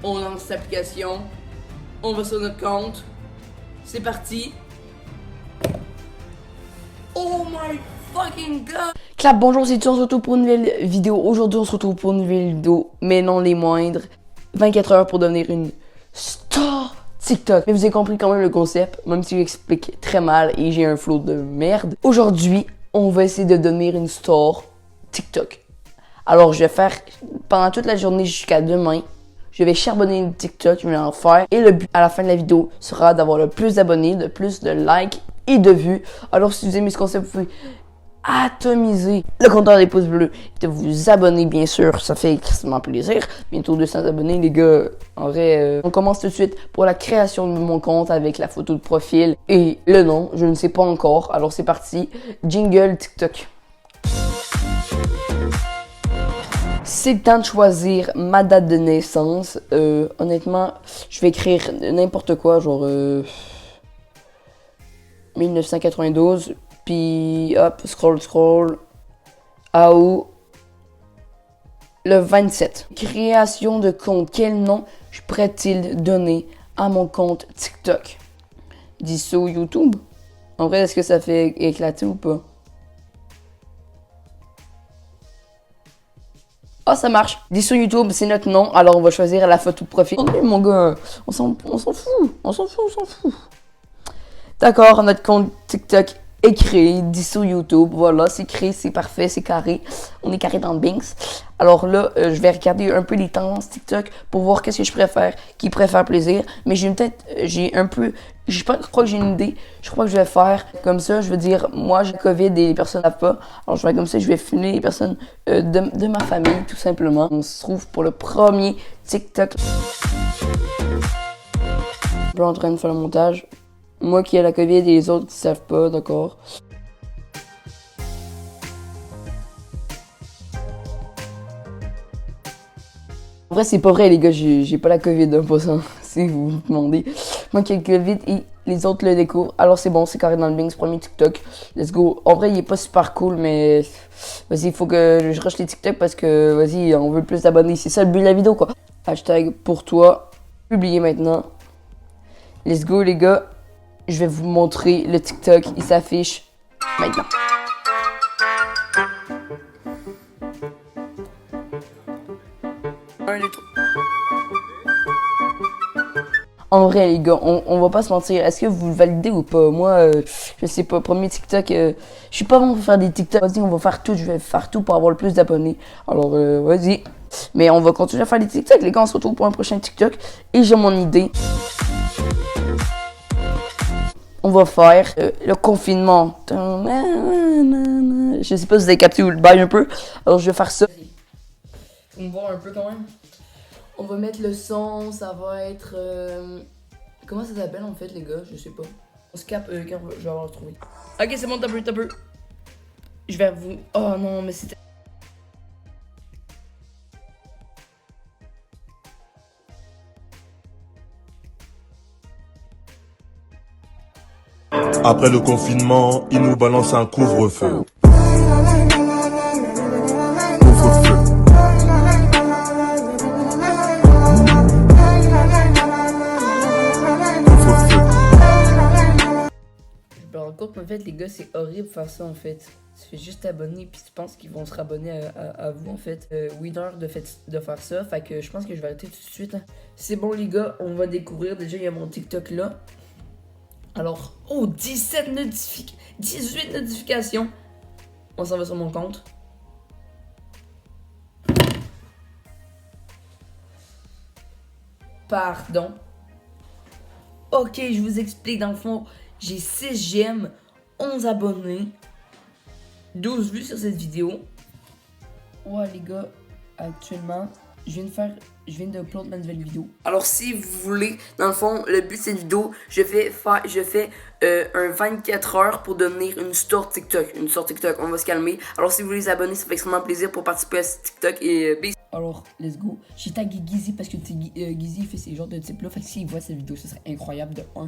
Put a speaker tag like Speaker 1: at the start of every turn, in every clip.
Speaker 1: On lance l'application. On va sur notre compte. C'est parti. Oh my fucking god!
Speaker 2: Clap, bonjour, c'est on se retrouve pour une nouvelle vidéo. Aujourd'hui, on se retrouve pour une nouvelle vidéo, mais non les moindres. 24 heures pour devenir une star TikTok. Mais vous avez compris quand même le concept, même si j'explique très mal et j'ai un flow de merde. Aujourd'hui, on va essayer de devenir une star TikTok. Alors, je vais faire pendant toute la journée jusqu'à demain. Je vais charbonner une TikTok, je vais en faire. Et le but à la fin de la vidéo sera d'avoir le plus d'abonnés, le plus de likes et de vues. Alors, si vous aimez ce concept, vous pouvez atomiser le compteur des pouces bleus et de vous abonner, bien sûr. Ça fait extrêmement plaisir. Bientôt 200 abonnés, les gars. En vrai, on commence tout de suite pour la création de mon compte avec la photo de profil et le nom. Je ne sais pas encore. Alors, c'est parti. Jingle TikTok. C'est le temps de choisir ma date de naissance. Honnêtement, je vais écrire n'importe quoi, genre 1992. Puis hop, scroll. Août. Le 27. Création de compte. Quel nom je pourrais-il donner à mon compte TikTok? Disso YouTube? En vrai, est-ce que ça fait éclater ou pas? Ah, ça marche. Dis sur YouTube, c'est notre nom. Alors, on va choisir la photo de profil. Ok, mon gars, on s'en fout. D'accord, notre compte TikTok est créé. Dis sur YouTube. Voilà, c'est créé, c'est parfait, c'est carré. On est carré dans le Binks. Alors là, je vais regarder un peu les tendances TikTok pour voir qu'est-ce que je préfère, qui préfère plaisir. Mais je crois que j'ai une idée. Je crois que je vais faire comme ça. Je veux dire, moi, j'ai Covid et les personnes savent pas. Alors, je vais comme ça, je vais filmer les personnes de ma famille, tout simplement. On se trouve pour le premier TikTok. Je suis en train de faire le montage. Moi qui ai la Covid et les autres qui savent pas, d'accord. En vrai, c'est pas vrai, les gars, j'ai pas la Covid, hein, pas ça, si vous vous demandez. Moi qui ai la Covid et les autres le découvrent. Alors c'est bon, c'est carré dans le Bing, premier TikTok. Let's go. En vrai, il est pas super cool, mais vas-y, il faut que je rush les TikTok parce que, vas-y, on veut plus d'abonnés. C'est ça le but de la vidéo, quoi. Hashtag pour toi. Publier maintenant. Let's go, les gars. Je vais vous montrer le TikTok. Il s'affiche maintenant. En vrai, les gars, on va pas se mentir. Est-ce que vous le validez ou pas? Moi, je sais pas. Premier TikTok, je suis pas bon pour faire des TikTok. Vas-y, on va faire tout. Je vais faire tout pour avoir le plus d'abonnés. Alors, vas-y. Mais on va continuer à faire des TikTok. Les gars, on se retrouve pour un prochain TikTok. Et j'ai mon idée. On va faire le confinement. Je sais pas si vous avez capté ou le bail un peu. Alors, je vais faire ça. Faut me voir un peu quand même. On va mettre le son, ça va être... Comment ça s'appelle en fait les gars? Je sais pas. On se capte quand je vais avoir retrouvé. Ok, c'est bon, t'as peu. Je vais vous... Oh non, mais c'était...
Speaker 3: Après le confinement, ils nous balancent un couvre-feu.
Speaker 2: Je me rends compte en fait les gars c'est horrible de faire ça en fait. Tu fais juste t'abonner puis tu penses qu'ils vont se rabonner à vous en fait. Winner de faire ça, fait que je pense que je vais arrêter tout de suite. Hein. C'est bon les gars, on va découvrir. Déjà il y a mon TikTok là. Alors, oh 18 notifications. On s'en va sur mon compte. Pardon. Ok, je vous explique dans le fond. J'ai 6 j'aime, 11 abonnés, 12 vues sur cette vidéo. Ouais les gars, actuellement, je viens d'upload ma nouvelle vidéo. Alors si vous voulez, dans le fond, le but de cette vidéo, je fais un 24 heures pour devenir une star TikTok. Une star TikTok, on va se calmer. Alors si vous voulez les abonner, ça fait extrêmement plaisir pour participer à ce TikTok et alors, let's go. J'ai tagué Gizzy parce que Gizzy fait ces genres de types-là. Fait que s'il voit cette vidéo, ce serait incroyable de 1.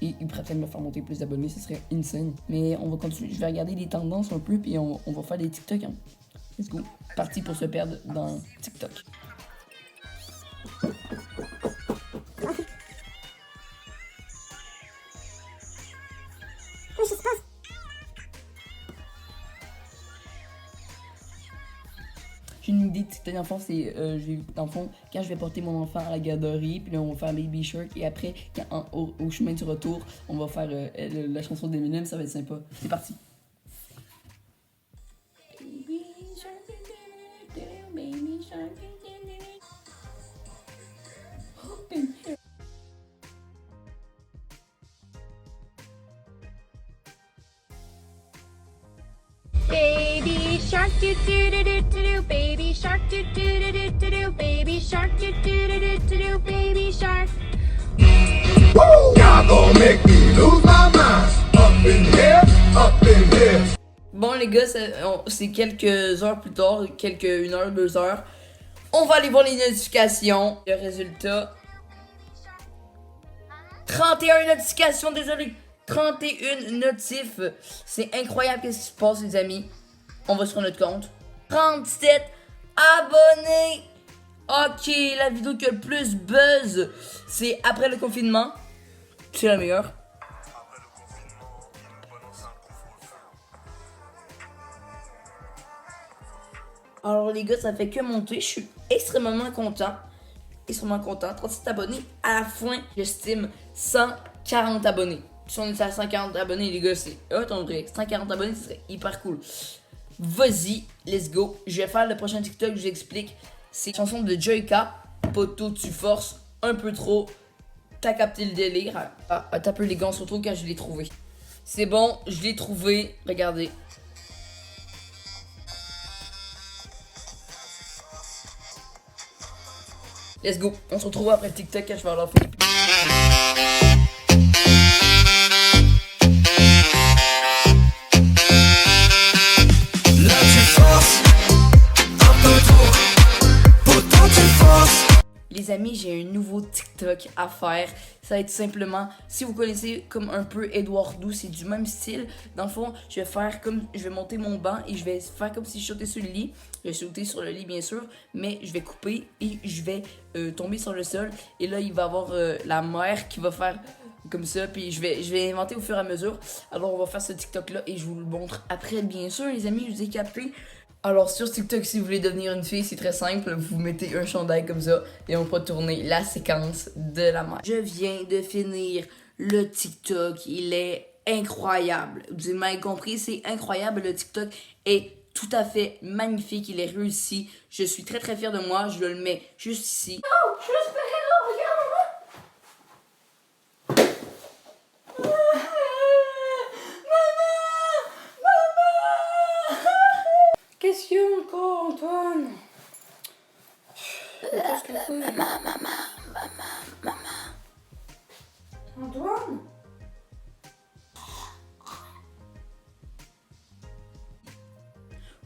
Speaker 2: Et il pourrait peut-être me faire monter plus d'abonnés, ce serait insane. Mais on va continuer. Je vais regarder les tendances un peu, puis on va faire des TikTok. Hein. Let's go. Parti pour se perdre dans TikTok. une idée de TikTok. Dans le fond, c'est, dans le fond, quand je vais porter mon enfant à la garderie, puis là, on va faire Baby Shark, et après, au chemin du retour, on va faire la chanson d'Eminem, ça va être sympa. C'est parti. Baby Shark, Baby Shark,
Speaker 4: Baby shark do do do do do do, baby shark do do do do do do, baby shark do do do do do do, baby shark.
Speaker 5: Y'all gon' make me lose my mind. Up in here, up in here.
Speaker 1: Bon les gars, c'est quelques heures plus tard, une heure, 2 heures. On va aller voir les notifications. Le résultat... 31 notifications, désolé. 31 notifs. C'est incroyable ce qui se passe les amis. On va sur notre compte. 37 abonnés. Ok, la vidéo qui a le plus buzz, c'est après le confinement. C'est la meilleure. Alors les gars, ça fait que monter. Je suis extrêmement content. 37 abonnés. À la fin, j'estime 140 abonnés. Si on est à 140 abonnés, les gars, c'est... Attendez, 140 abonnés, ce serait hyper cool. Vas-y, let's go. Je vais faire le prochain TikTok, je vous explique. C'est une chanson de Joyka. Poto, tu forces un peu trop. T'as capté le délire. T'as peu les gants, surtout quand je l'ai trouvé. C'est bon, je l'ai trouvé. Regardez. Let's go. On se retrouve après le TikTok quand je vais avoir la fin. Les amis, j'ai un nouveau TikTok à faire. Ça va être simplement, si vous connaissez comme un peu Edouard Doux, c'est du même style. Dans le fond, je vais monter mon banc et je vais faire comme si je sautais sur le lit. Je vais sauter sur le lit bien sûr, mais je vais couper et je vais tomber sur le sol. Et là, il va y avoir la mère qui va faire comme ça. Puis je vais inventer au fur et à mesure. Alors, on va faire ce TikTok là et je vous le montre après, bien sûr, les amis, je vous ai capté. Alors sur TikTok, si vous voulez devenir une fille, c'est très simple. Vous mettez un chandail comme ça et on va tourner la séquence de la mère. Je viens de finir le TikTok. Il est incroyable. Vous avez mal compris, c'est incroyable. Le TikTok est tout à fait magnifique. Il est réussi. Je suis très très fière de moi. Je le mets juste ici. Oh, je l'espérais là, regarde. Qu'est-ce qu'il y a encore, Antoine? Maman. Antoine?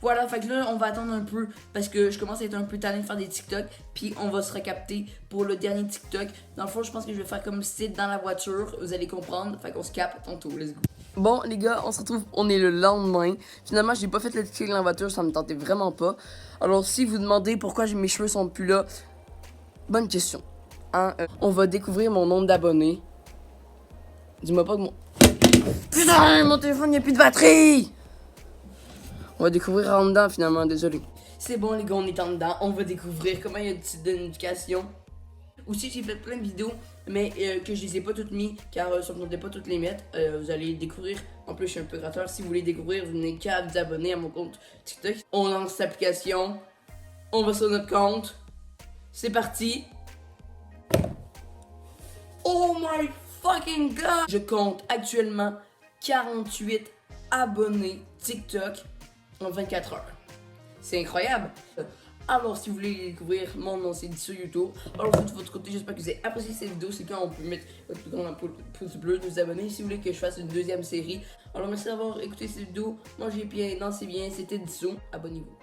Speaker 1: Voilà, fait que là, on va attendre un peu parce que je commence à être un peu tanné de faire des TikTok. Puis on va se recapter pour le dernier TikTok. Dans le fond, je pense que je vais faire comme si c'était dans la voiture. Vous allez comprendre. Fait qu'on se capte tantôt. Let's go.
Speaker 2: Bon, les gars, on se retrouve, on est le lendemain. Finalement, j'ai pas fait le TikTok dans la voiture, ça me tentait vraiment pas. Alors, si vous demandez pourquoi mes cheveux sont plus là, bonne question. Hein? On va découvrir mon nombre d'abonnés. Dis-moi pas que mon... Putain, mon téléphone, il n'y a plus de batterie! On va découvrir en dedans, finalement, désolé.
Speaker 1: C'est bon, les gars, on est en dedans. On va découvrir comment il y a des petites notifications. Aussi, j'ai fait plein de vidéos, mais que je les ai pas toutes mises, car ça me tentait pas toutes les mettre. Vous allez découvrir. En plus, je suis un peu gratteur. Si vous voulez découvrir, vous n'avez qu'à vous abonner à mon compte TikTok. On lance cette application. On va sur notre compte. C'est parti. Oh my fucking god! Je compte actuellement 48 abonnés TikTok en 24 heures. C'est incroyable! Alors, si vous voulez découvrir mon nom, c'est dit sur YouTube. Alors, de votre côté, j'espère que vous avez apprécié cette vidéo. C'est quand on peut mettre votre plus grand pouce bleu, de vous abonner. Si vous voulez que je fasse une deuxième série. Alors, merci d'avoir écouté cette vidéo. Mangez bien, dansez bien. C'était Dissou. Abonnez-vous.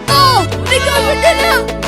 Speaker 4: Oh, les gars,